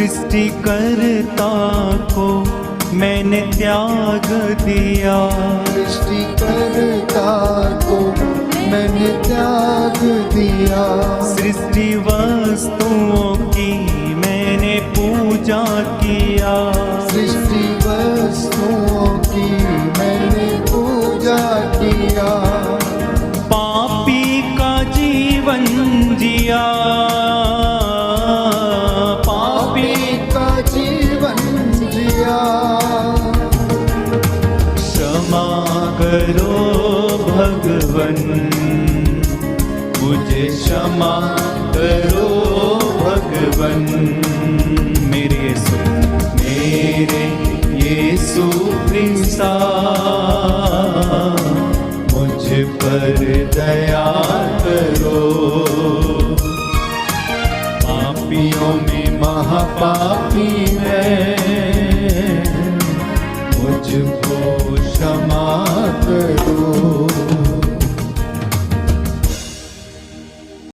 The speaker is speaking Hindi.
सृष्टिकर्ता को मैंने त्याग दिया, सृष्टिकर्ता को मैंने त्याग दिया। सृष्टि वस्तुओं की मैंने पूजा किया, सृष्टि वस्तुओं की मैंने पूजा किया। पापी का जीवन जिया, पापी का जीवन जिया। क्षमा करो भगवन, मुझे क्षमा करो भगवन। मेरे यीशु ख्रिस्ता, मुझ पर दया करो। पापियों में महापापी है, मुझको क्षमा करो।